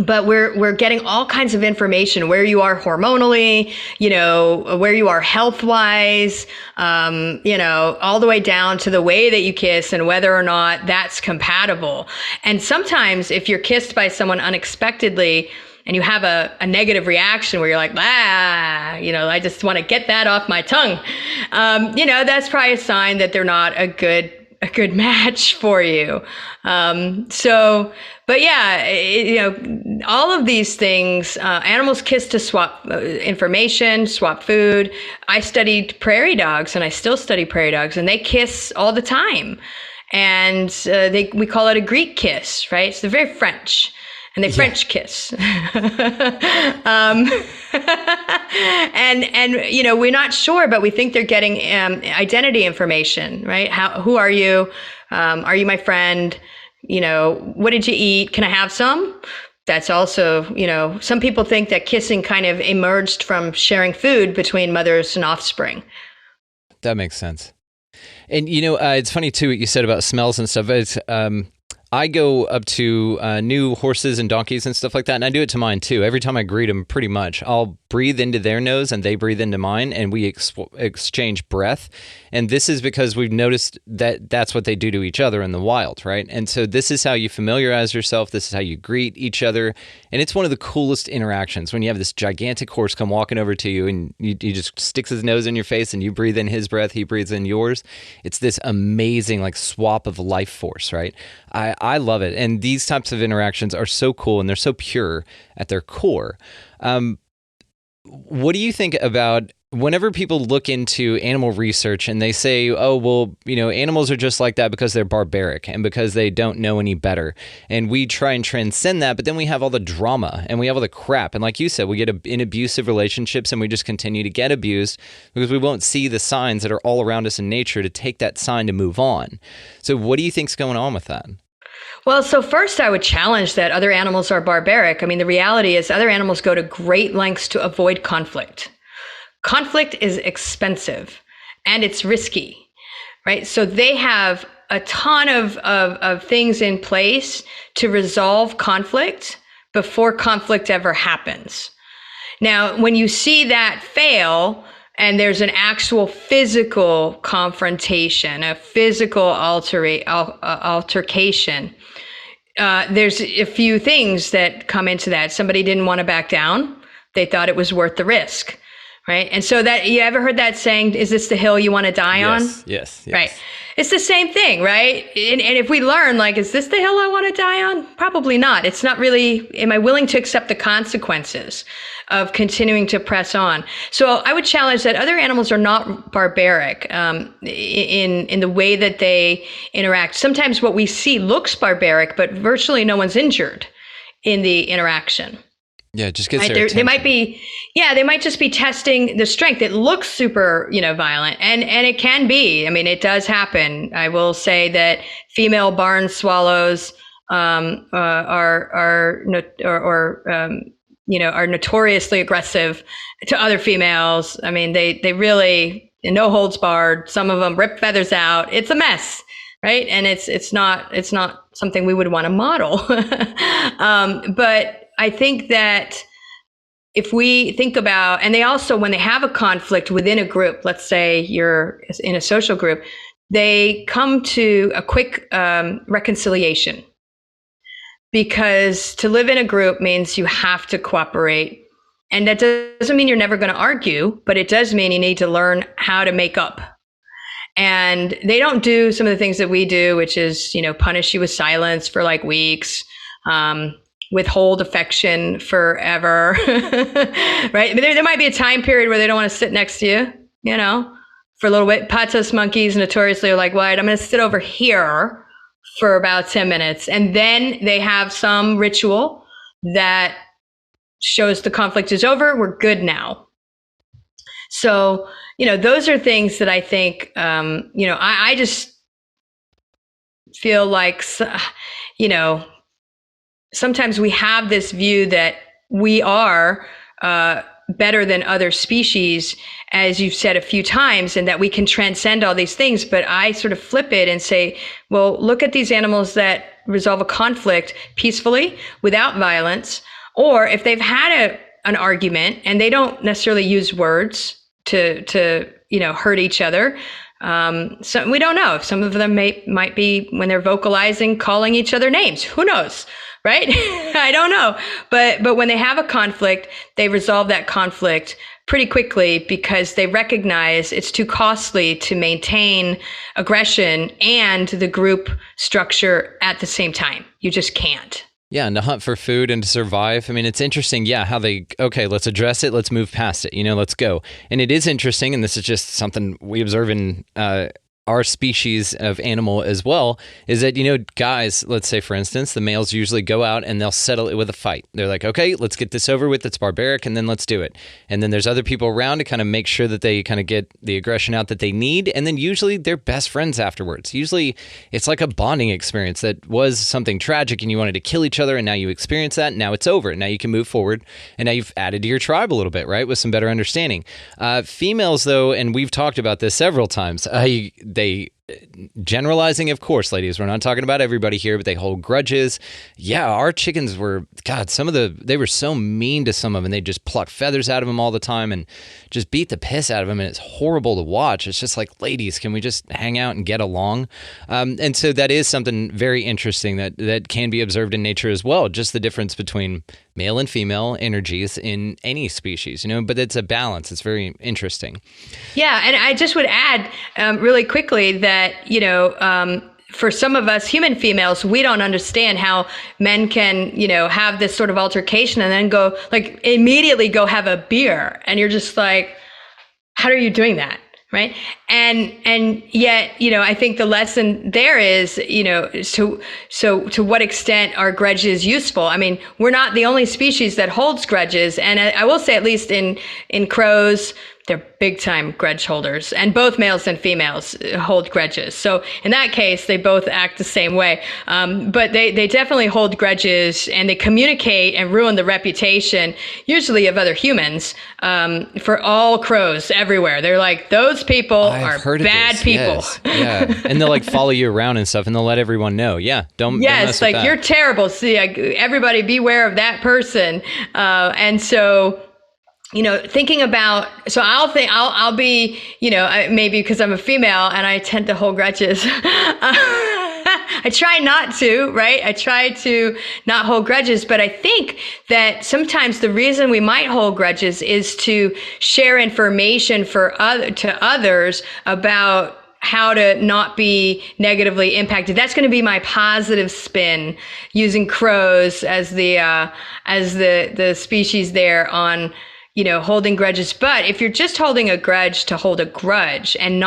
but we're getting all kinds of information, where you are hormonally, where you are health-wise, all the way down to the way that you kiss and whether or not that's compatible. And sometimes if you're kissed by someone unexpectedly and you have a negative reaction where you're like, I just want to get that off my tongue, that's probably a sign that they're not a good match for you. All of these things, animals kiss to swap information, swap food. I studied prairie dogs, and I still study prairie dogs, and they kiss all the time. And we call it a Greek kiss, right? So they're very French. And they French kiss. And we're not sure, but we think they're getting identity information, right? Who are you? Are you my friend? What did you eat? Can I have some? That's also, some people think that kissing kind of emerged from sharing food between mothers and offspring. That makes sense. And, it's funny, too, what you said about smells and stuff. It's, I go up to new horses and donkeys and stuff like that, and I do it to mine, too. Every time I greet them, pretty much, I'll breathe into their nose and they breathe into mine, and we exchange breath. And this is because we've noticed that that's what they do to each other in the wild, right? And so this is how you familiarize yourself. This is how you greet each other. And it's one of the coolest interactions when you have this gigantic horse come walking over to you and he just sticks his nose in your face and you breathe in his breath, he breathes in yours. It's this amazing like swap of life force, right? I love it. And these types of interactions are so cool and they're so pure at their core. What do you think about whenever people look into animal research and they say, oh, well, animals are just like that because they're barbaric and because they don't know any better. And we try and transcend that, but then we have all the drama and we have all the crap. And like you said, we get in abusive relationships and we just continue to get abused because we won't see the signs that are all around us in nature to take that sign to move on. So what do you think's going on with that? Well, so first I would challenge that other animals are barbaric. I mean, the reality is other animals go to great lengths to avoid conflict. Conflict is expensive and it's risky, right? So they have a ton of things in place to resolve conflict before conflict ever happens. Now, when you see that fail and there's an actual physical confrontation, a physical altercation, there's a few things that come into that. Somebody didn't want to back down. They thought it was worth the risk, right? And so that, you ever heard that saying, is this the hill you want to die on? Yes. Right. It's the same thing, right? And if we learn, like, is this the hill I want to die on? Probably not. It's not really, am I willing to accept the consequences of continuing to press on? So I would challenge that other animals are not barbaric in the way that they interact. Sometimes what we see looks barbaric, but virtually no one's injured in the interaction. Yeah, it just gets their they attention. they might just be testing the strength. It looks super, violent, and it can be. I mean, it does happen. I will say that female barn swallows are notoriously aggressive to other females. I mean, they really, no holds barred. Some of them rip feathers out. It's a mess, right? And it's not something we would want to model. But I think that if we think about, and they also, when they have a conflict within a group, let's say you're in a social group, they come to a quick reconciliation. Because to live in a group means you have to cooperate. And that doesn't mean you're never going to argue, but it does mean you need to learn how to make up. And they don't do some of the things that we do, which is, punish you with silence for like weeks, withhold affection forever, right? I mean, there might be a time period where they don't want to sit next to you, for a little bit. Patas monkeys notoriously are like, well, I'm going to sit over here for about 10 minutes. And then they have some ritual that shows the conflict is over. We're good now. So, those are things that I think, I just feel like, sometimes we have this view that we are better than other species, as you've said a few times, and that we can transcend all these things. But I sort of flip it and say, well, look at these animals that resolve a conflict peacefully without violence, or if they've had an argument and they don't necessarily use words to hurt each other. So we don't know if some of them might be, when they're vocalizing, calling each other names. Who knows? Right? I don't know. But when they have a conflict, they resolve that conflict pretty quickly because they recognize it's too costly to maintain aggression and the group structure at the same time. You just can't. Yeah, and to hunt for food and to survive. I mean, it's interesting, how okay, let's address it, let's move past it, let's go. And it is interesting, and this is just something we observe in our species of animal as well, is that, guys, let's say, for instance, the males usually go out and they'll settle it with a fight. They're like, okay, let's get this over with. It's barbaric, and then let's do it. And then there's other people around to kind of make sure that they kind of get the aggression out that they need. And then usually they're best friends afterwards. Usually it's like a bonding experience that was something tragic and you wanted to kill each other, and now you experience that. And now it's over. Now you can move forward. And now you've added to your tribe a little bit, right? With some better understanding. Females, though, and we've talked about this several times, they, generalizing, of course, ladies, we're not talking about everybody here, but they hold grudges. Yeah, our chickens were, God, they were so mean to some of them, and they just pluck feathers out of them all the time and just beat the piss out of them, and it's horrible to watch. It's just like, ladies, can we just hang out and get along? And so that is something very interesting that can be observed in nature as well, just the difference between male and female energies in any species, but it's a balance. It's very interesting. Yeah, and I just would add really quickly that, for some of us human females, we don't understand how men can, have this sort of altercation and then go, like, immediately go have a beer. And you're just like, how are you doing that? Right. And yet, I think the lesson there is, so to what extent are grudges useful? I mean, we're not the only species that holds grudges. And I will say, at least in crows, they're big time grudge holders, and both males and females hold grudges. So in that case, they both act the same way. But they definitely hold grudges, and they communicate and ruin the reputation, usually of other humans, for all crows everywhere. They're like, those people are bad people. Yes. Yeah. And they'll like follow you around and stuff, and they'll let everyone know. Yeah. Don't mess with that. You're terrible. See, everybody beware of that person. And so, thinking about, so I'll be, maybe because I'm a female and I tend to hold grudges. I try not to, right? I try to not hold grudges, but I think that sometimes the reason we might hold grudges is to share information to others about how to not be negatively impacted. That's going to be my positive spin, using crows as the species there on, holding grudges. But if you're just holding a grudge to hold a grudge and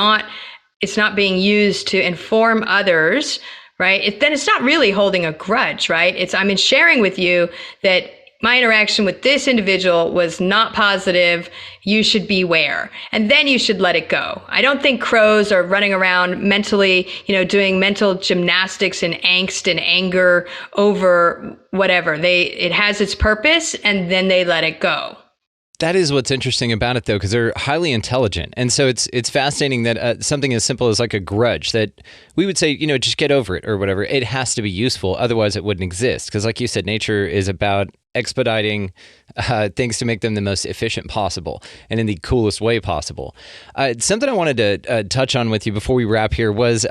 it's not being used to inform others, right? Then it's not really holding a grudge, right? I'm sharing with you that my interaction with this individual was not positive. You should beware. And then you should let it go. I don't think crows are running around mentally, doing mental gymnastics and angst and anger over whatever. It has its purpose, and then they let it go. That is what's interesting about it, though, because they're highly intelligent. And so it's fascinating that something as simple as like a grudge that we would say, just get over it or whatever, it has to be useful. Otherwise, it wouldn't exist. Because like you said, nature is about expediting things to make them the most efficient possible and in the coolest way possible. Something I wanted to touch on with you before we wrap here was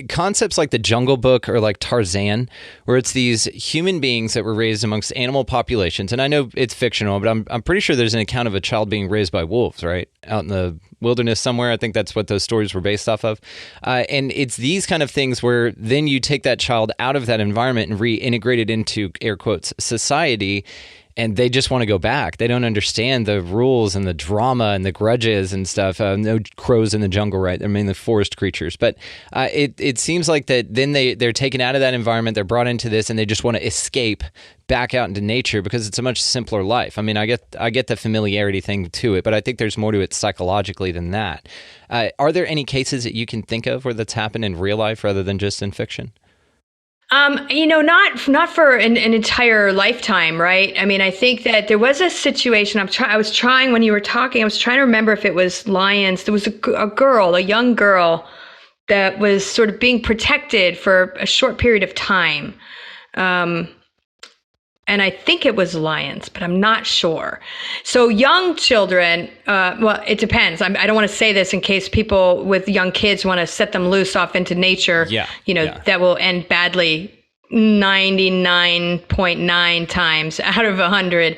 concepts like the Jungle Book or like Tarzan, where it's these human beings that were raised amongst animal populations. And I know it's fictional, but I'm pretty sure there's an account of a child being raised by wolves, right? Out in the wilderness somewhere. I think that's what those stories were based off of. And it's these kind of things where then you take that child out of that environment and reintegrate it into, air quotes, society. And they just want to go back. They don't understand the rules and the drama and the grudges and stuff. No crows in the jungle, right? They're mainly forest creatures. But it seems like that then they're taken out of that environment. They're brought into this, and they just want to escape back out into nature because it's a much simpler life. I mean, I get the familiarity thing to it, but I think there's more to it psychologically than that. Are there any cases that you can think of where that's happened in real life rather than just in fiction? Not for an entire lifetime, right? I mean, I think that there was a situation. I was trying when you were talking. I was trying to remember if it was lions. There was a young girl, that was sort of being protected for a short period of time, and I think it was lions, but I'm not sure. So young children, well, it depends. I don't want to say this in case people with young kids want to set them loose off into nature. That will end badly 99.9 times out of 100.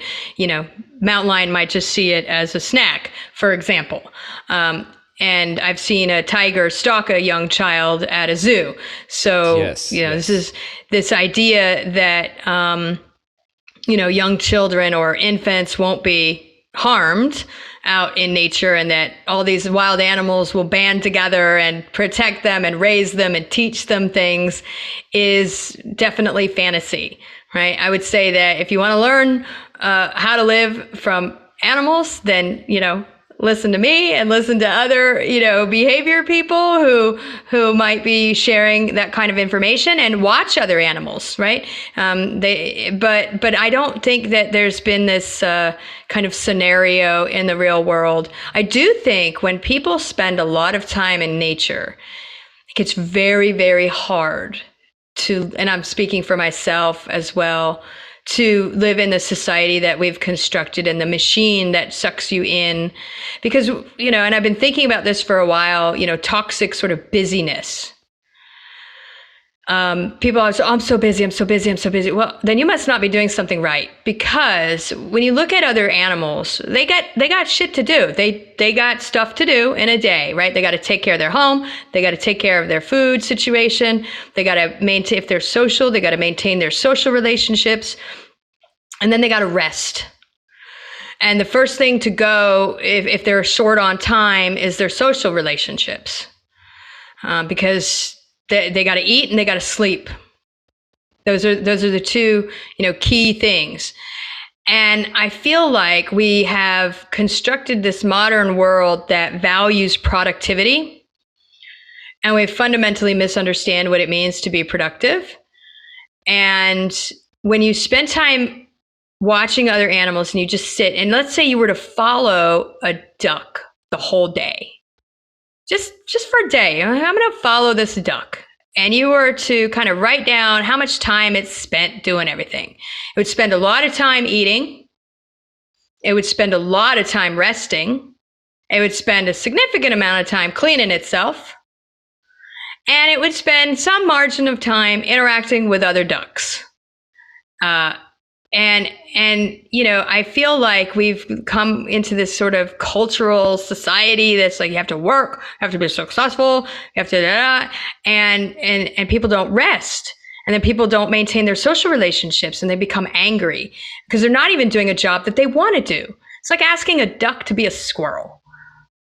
Mountain lion might just see it as a snack, for example. And I've seen a tiger stalk a young child at a zoo. So, this is this idea that, young children or infants won't be harmed out in nature, and that all these wild animals will band together and protect them and raise them and teach them things, is definitely fantasy, right? I would say that if you want to learn how to live from animals, then, listen to me and listen to other, behavior people who might be sharing that kind of information, and watch other animals, right? But I don't think that there's been this kind of scenario in the real world. I do think when people spend a lot of time in nature, it gets very, very hard to, and I'm speaking for myself as well, to live in the society that we've constructed and the machine that sucks you in. Because, and I've been thinking about this for a while, toxic sort of busyness. People are, I'm so busy. Well, then you must not be doing something right, because when you look at other animals, they got shit to do. They got stuff to do in a day, right? They got to take care of their home. They got to take care of their food situation. They got to maintain, if they're social, they got to maintain their social relationships, and then they got to rest. And the first thing to go, if they're short on time, is their social relationships, because they got to eat and they got to sleep. Those are the two, key things. And I feel like we have constructed this modern world that values productivity, and we fundamentally misunderstand what it means to be productive. And when you spend time watching other animals and you just sit, and let's say you were to follow a duck the whole day, just for a day, I'm going to follow this duck. And you were to kind of write down how much time it spent doing everything. It would spend a lot of time eating. It would spend a lot of time resting. It would spend a significant amount of time cleaning itself. And it would spend some margin of time interacting with other ducks. I feel like we've come into this sort of cultural society that's like, you have to work, you have to be successful, you have to, and people don't rest. And then people don't maintain their social relationships, and they become angry because they're not even doing a job that they want to do. It's like asking a duck to be a squirrel.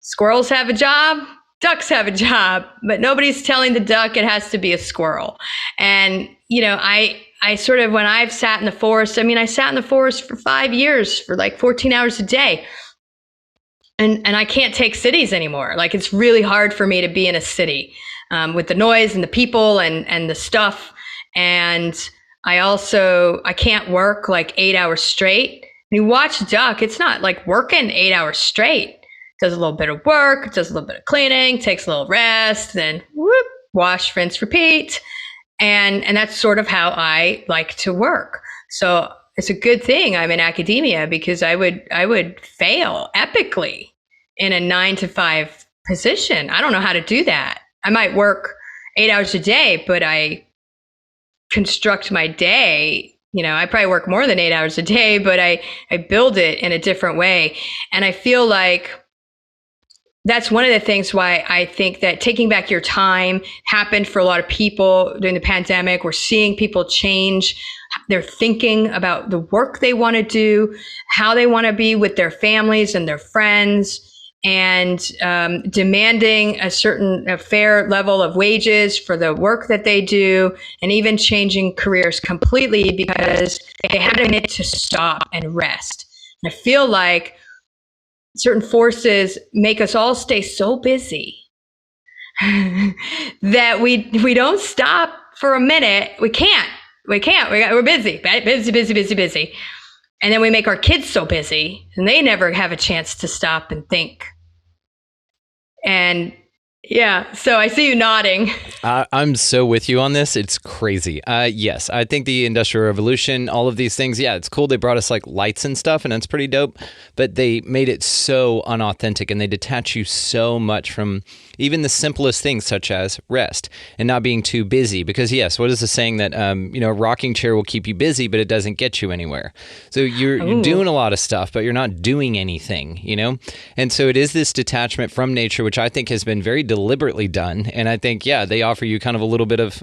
Squirrels have a job, ducks have a job, but nobody's telling the duck it has to be a squirrel. And, I sort of, when I've sat in the forest, I sat in the forest for 5 years for like 14 hours a day. And I can't take cities anymore. Like, it's really hard for me to be in a city with the noise and the people and the stuff. And I can't work like 8 hours straight. When you watch a duck, it's not like working 8 hours straight. It does a little bit of work, does a little bit of cleaning, takes a little rest, then whoop, wash, rinse, repeat. And that's sort of how I like to work. So it's a good thing I'm in academia, because I would fail epically in a 9-to-5 position. I don't know how to do that. I might work 8 hours a day, but I construct my day. I probably work more than 8 hours a day, but I build it in a different way. And I feel like that's one of the things why I think that taking back your time happened for a lot of people during the pandemic. We're seeing people change their thinking about the work they want to do, how they want to be with their families and their friends, and demanding a fair level of wages for the work that they do, and even changing careers completely because they had a minute to stop and rest. And I feel like certain forces make us all stay so busy that we don't stop for a minute. We can't. We're busy. And then we make our kids so busy, and they never have a chance to stop and think. And yeah, so I see you nodding. I'm so with you on this. It's crazy. Yes, I think the Industrial Revolution, all of these things, yeah, it's cool. They brought us like lights and stuff, and that's pretty dope. But they made it so unauthentic, and they detach you so much from even the simplest things, such as rest and not being too busy. Because yes, what is the saying that a rocking chair will keep you busy, but it doesn't get you anywhere. So you're doing a lot of stuff, but you're not doing anything. And so it is this detachment from nature, which I think has been very deliberately done. And I think, yeah, they offer you kind of a little bit of,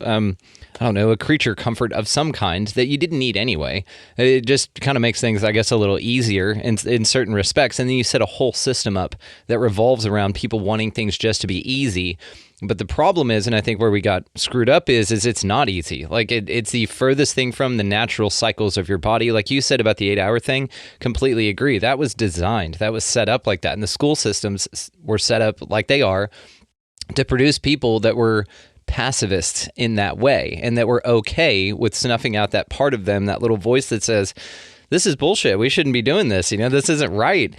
a creature comfort of some kind that you didn't need anyway. It just kind of makes things, I guess, a little easier in certain respects. And then you set a whole system up that revolves around people wanting things just to be be easy. But the problem is, and I think where we got screwed up is it's not easy. Like it's the furthest thing from the natural cycles of your body. Like you said about the 8-hour thing, completely agree. That was designed. That was set up like that. And the school systems were set up like they are to produce people that were pacifists in that way and that were okay with snuffing out that part of them, that little voice that says, this is bullshit. We shouldn't be doing this. This isn't right.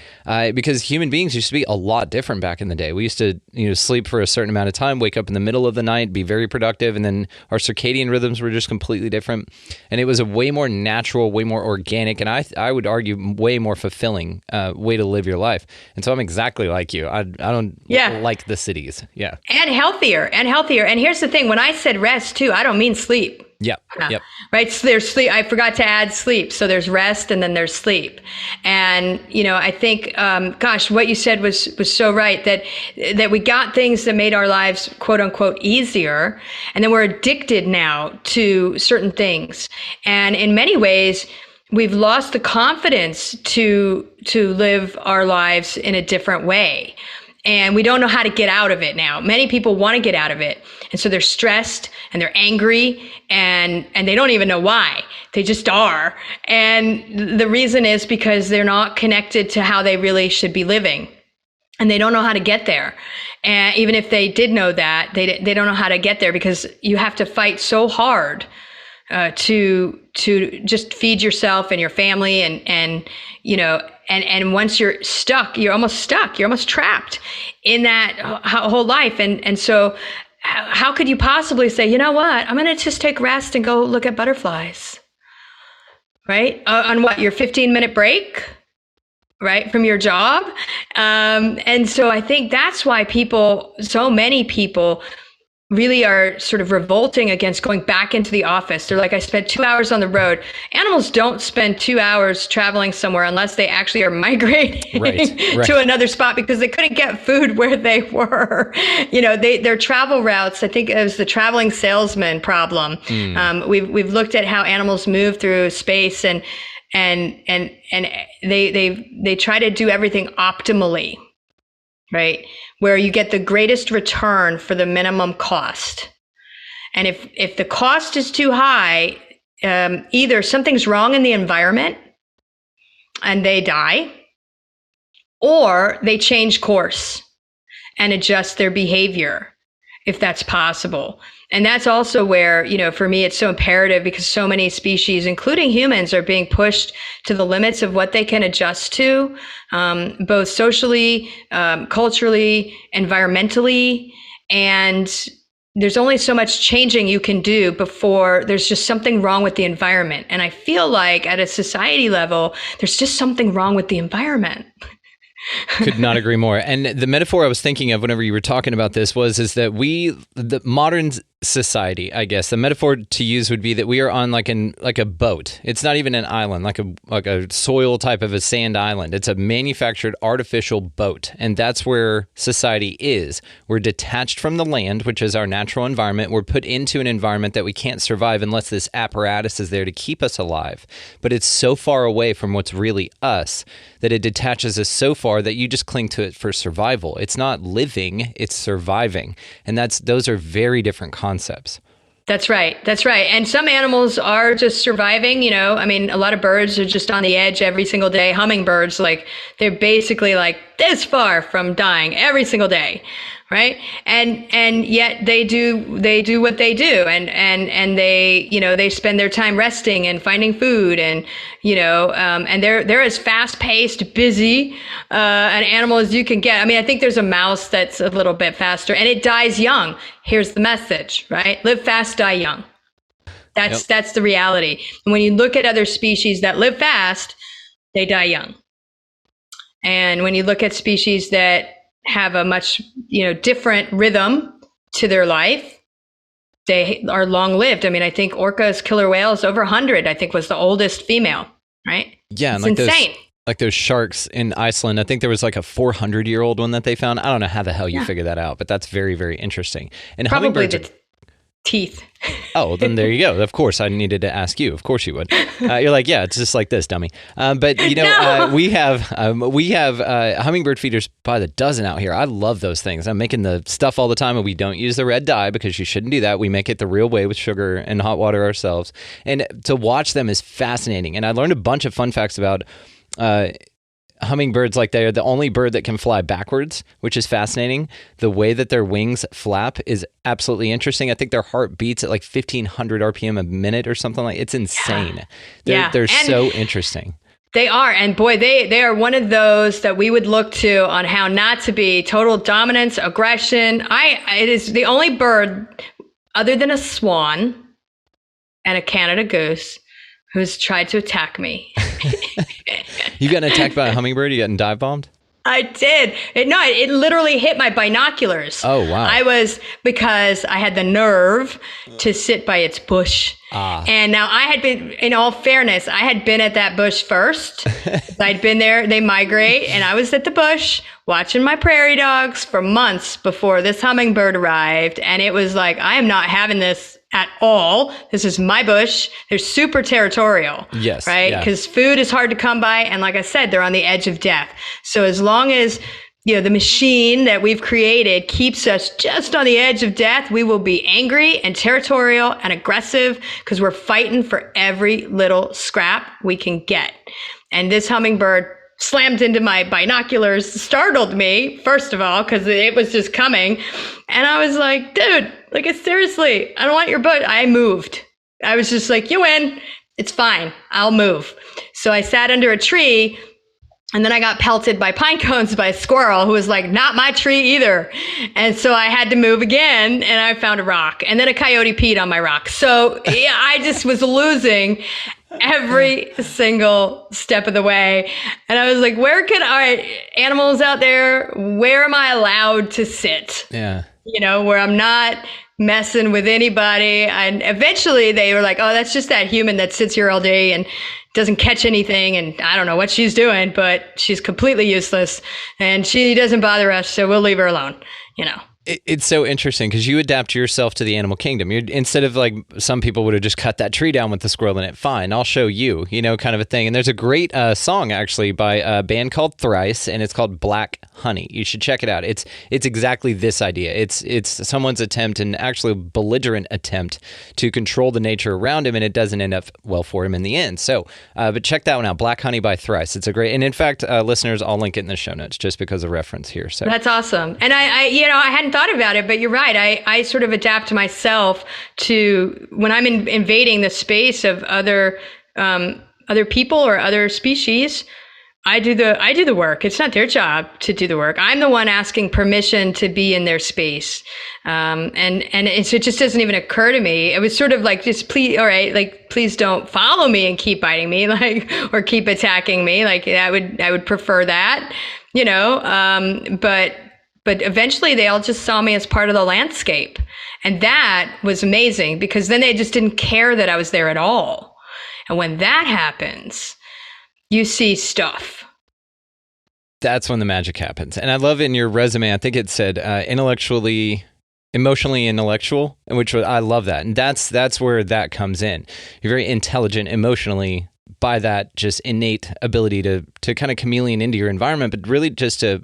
Because human beings used to be a lot different back in the day. We used to, sleep for a certain amount of time, wake up in the middle of the night, be very productive, and then our circadian rhythms were just completely different. And it was a way more natural, way more organic, and I would argue way more fulfilling way to live your life. And so I'm exactly like you. I don't like the cities. Yeah. And healthier. And here's the thing. When I said rest too, I don't mean sleep. Yep. Right. So there's sleep. I forgot to add sleep. So there's rest and then there's sleep. And, I think, what you said was so right that we got things that made our lives, quote unquote, easier. And then we're addicted now to certain things. And in many ways, we've lost the confidence to live our lives in a different way. And we don't know how to get out of it now. Many people want to get out of it. And so they're stressed and they're angry and they don't even know why. They just are. And the reason is because they're not connected to how they really should be living. And they don't know how to get there. And even if they did know that, they don't know how to get there because you have to fight so hard to just feed yourself and your family and once you're stuck, you're almost trapped in that whole life. And so how could you possibly say, you know what, I'm going to just take rest and go look at butterflies, right? On what, your 15-minute break, right, from your job? And so I think that's why so many people really are sort of revolting against going back into the office. They're like, I spent 2 hours on the road. Animals don't spend 2 hours traveling somewhere unless they actually are migrating to another spot because they couldn't get food where they were. Their travel routes, I think it was the traveling salesman problem. We've looked at how animals move through space and they try to do everything optimally, right? Where you get the greatest return for the minimum cost. And if the cost is too high, either something's wrong in the environment and they die, or they change course and adjust their behavior, if that's possible. And that's also where, for me, it's so imperative because so many species, including humans, are being pushed to the limits of what they can adjust to, both socially, culturally, environmentally. And there's only so much changing you can do before there's just something wrong with the environment. And I feel like at a society level, there's just something wrong with the environment. Could not agree more. And the metaphor I was thinking of whenever you were talking about this is that the modern society, I guess, the metaphor to use would be that we are on like a boat. It's not even an island, like a soil type of a sand island. It's a manufactured artificial boat. And that's where society is. We're detached from the land, which is our natural environment. We're put into an environment that we can't survive unless this apparatus is there to keep us alive. But it's so far away from what's really us that it detaches us so far that you just cling to it for survival. It's not living, it's surviving. And those are very different concepts. That's right. And some animals are just surviving, a lot of birds are just on the edge every single day. Hummingbirds, they're basically this far from dying every single day. Right. And yet they do what they do. And they, they spend their time resting and finding food and they're as fast paced, busy, an animal as you can get. I think there's a mouse that's a little bit faster and it dies young. Here's the message, right? Live fast, die young. That's the reality. And when you look at other species that live fast, they die young. And when you look at species that have a much, different rhythm to their life, they are long lived. I think orcas, killer whales, over 100, I think was the oldest female, right? Yeah. It's insane. Those sharks in Iceland, I think there was a 400-year-old one that they found. I don't know how the hell you figure that out, but that's very, very interesting. And probably hummingbirds the teeth. Oh, then there you go. Of course, I needed to ask you. Of course you would. You're like, yeah, it's just like this, dummy. But we have hummingbird feeders by the dozen out here. I love those things. I'm making the stuff all the time, and we don't use the red dye because you shouldn't do that. We make it the real way with sugar and hot water ourselves. And to watch them is fascinating. And I learned a bunch of fun facts about hummingbirds. Like, they're the only bird that can fly backwards, which is fascinating. The way that their wings flap is absolutely interesting. I think their heart beats at like 1,500 RPM a minute or something like. It's insane. They're so interesting. They are. And boy, they are one of those that we would look to on how not to be total dominance, aggression. It is the only bird other than a swan and a Canada goose who's tried to attack me. You got attacked by a hummingbird? You got dive bombed? I did. It literally hit my binoculars. Oh, wow. Because I had the nerve to sit by its bush. And now I had been, in all fairness, I had been at that bush first. I'd been there, they migrate, and I was at the bush watching my prairie dogs for months before this hummingbird arrived. And it was like, I am not having this at all. This is my bush. They're super territorial. Yes. Right? Because food is hard to come by. And like I said, they're on the edge of death. So as long as the machine that we've created keeps us just on the edge of death, we will be angry and territorial and aggressive because we're fighting for every little scrap we can get. And this hummingbird slammed into my binoculars, startled me, first of all, because it was just coming. And I was like, dude, seriously, I don't want your butt. I moved. I was just like, you win. It's fine. I'll move. So I sat under a tree, and then I got pelted by pine cones by a squirrel who was like, not my tree either. And so I had to move again, and I found a rock. And then a coyote peed on my rock. So yeah, I just was losing every single step of the way. And I was like, all right, animals out there, where am I allowed to sit? Yeah. Where I'm not messing with anybody. And eventually they were like, oh, that's just that human that sits here all day and doesn't catch anything. And I don't know what she's doing, but she's completely useless and she doesn't bother us. So we'll leave her alone, It's so interesting because you adapt yourself to the animal kingdom. Instead of like some people would have just cut that tree down with the squirrel in it. Fine, I'll show you, kind of a thing. And there's a great song actually by a band called Thrice, and it's called Black Honey. You should check it out. It's exactly this idea. It's someone's attempt, and actually a belligerent attempt, to control the nature around him, and it doesn't end up well for him in the end. So, but check that one out, Black Honey by Thrice. It's a great, and in fact, listeners, I'll link it in the show notes just because of reference here. So that's awesome. And I hadn't thought about it, but you're right. I sort of adapt myself to when I'm invading the space of other people or other species. I do the work. It's not their job to do the work. I'm the one asking permission to be in their space. And it just doesn't even occur to me. It was sort of like, just please, all right, like, please don't follow me and keep biting me, or keep attacking me. Like, I would prefer that, but eventually they all just saw me as part of the landscape. And that was amazing because then they just didn't care that I was there at all. And when that happens, you see stuff. That's when the magic happens. And I love in your resume, I think it said emotionally intellectual, which I love that. And that's where that comes in. You're very intelligent emotionally by that just innate ability to kind of chameleon into your environment, but really just to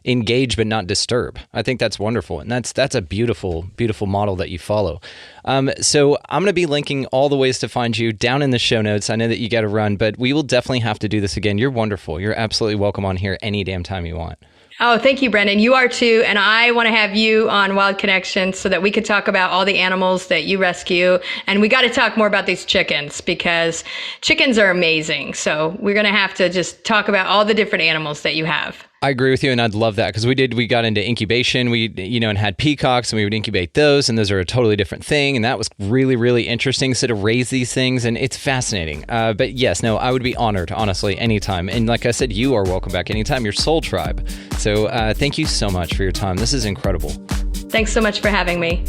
engage but not disturb. I think that's wonderful. And that's a beautiful, beautiful model that you follow. So I'm going to be linking all the ways to find you down in the show notes. I know that you got to run, but we will definitely have to do this again. You're wonderful. You're absolutely welcome on here any damn time you want. Oh, thank you, Brendan. You are too. And I want to have you on Wild Connection so that we could talk about all the animals that you rescue. And we got to talk more about these chickens because chickens are amazing. So we're going to have to just talk about all the different animals that you have. I agree with you, and I'd love that because we got into incubation, and had peacocks, and we would incubate those, and those are a totally different thing, and that was really, really interesting. So to raise these things, and it's fascinating. But yes, no, I would be honored, honestly, anytime. And like I said, you are welcome back anytime. Your soul tribe. So thank you so much for your time. This is incredible. Thanks so much for having me.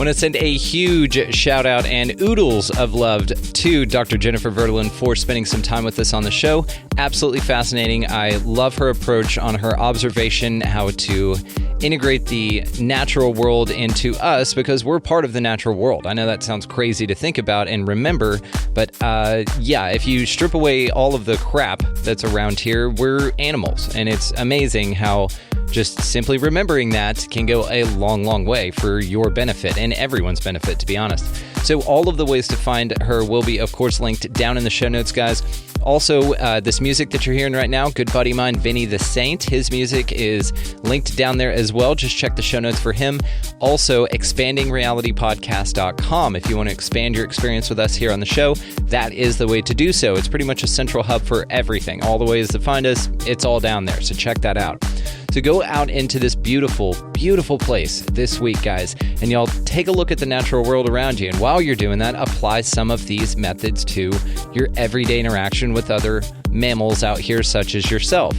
Want to send a huge shout out and oodles of love to Dr. Jennifer Verdolin for spending some time with us on the show. Absolutely fascinating. I love her approach on her observation, how to integrate the natural world into us because we're part of the natural world. I know that sounds crazy to think about and remember, but if you strip away all of the crap that's around here, we're animals. And it's amazing how just simply remembering that can go a long, long way for your benefit and everyone's benefit, to be honest. So all of the ways to find her will be, of course, linked down in the show notes, guys. Also, this music that you're hearing right now, good buddy of mine, Vinny the Saint, his music is linked down there as well. Just check the show notes for him. Also, expandingrealitypodcast.com. If you want to expand your experience with us here on the show, that is the way to do so. It's pretty much a central hub for everything. All the ways to find us, it's all down there. So check that out. So go out into this beautiful, beautiful place this week, guys, and y'all take a look at the natural world around you. And while you're doing that, apply some of these methods to your everyday interaction with other mammals out here, such as yourself.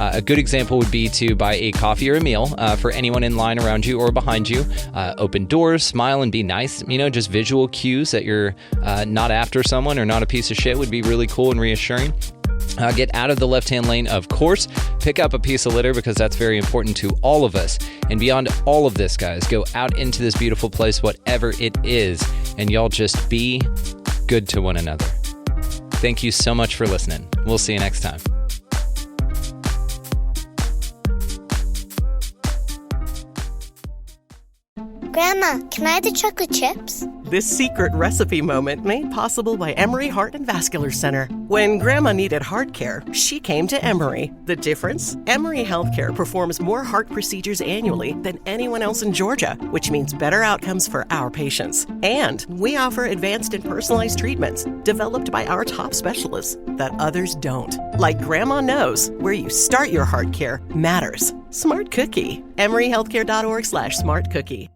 A good example would be to buy a coffee or a meal for anyone in line around you or behind you. Open doors, smile, and be nice. Just visual cues that you're not after someone or not a piece of shit would be really cool and reassuring. Get out of the left-hand lane, of course. Pick up a piece of litter because that's very important to all of us. And beyond all of this, guys, go out into this beautiful place, whatever it is, and y'all just be good to one another. Thank you so much for listening. We'll see you next time. Grandma, can I have the chocolate chips? This secret recipe moment made possible by Emory Heart and Vascular Center. When Grandma needed heart care, she came to Emory. The difference? Emory Healthcare performs more heart procedures annually than anyone else in Georgia, which means better outcomes for our patients. And we offer advanced and personalized treatments developed by our top specialists that others don't. Like Grandma knows, where you start your heart care matters. Smart Cookie. EmoryHealthcare.org/smartcookie.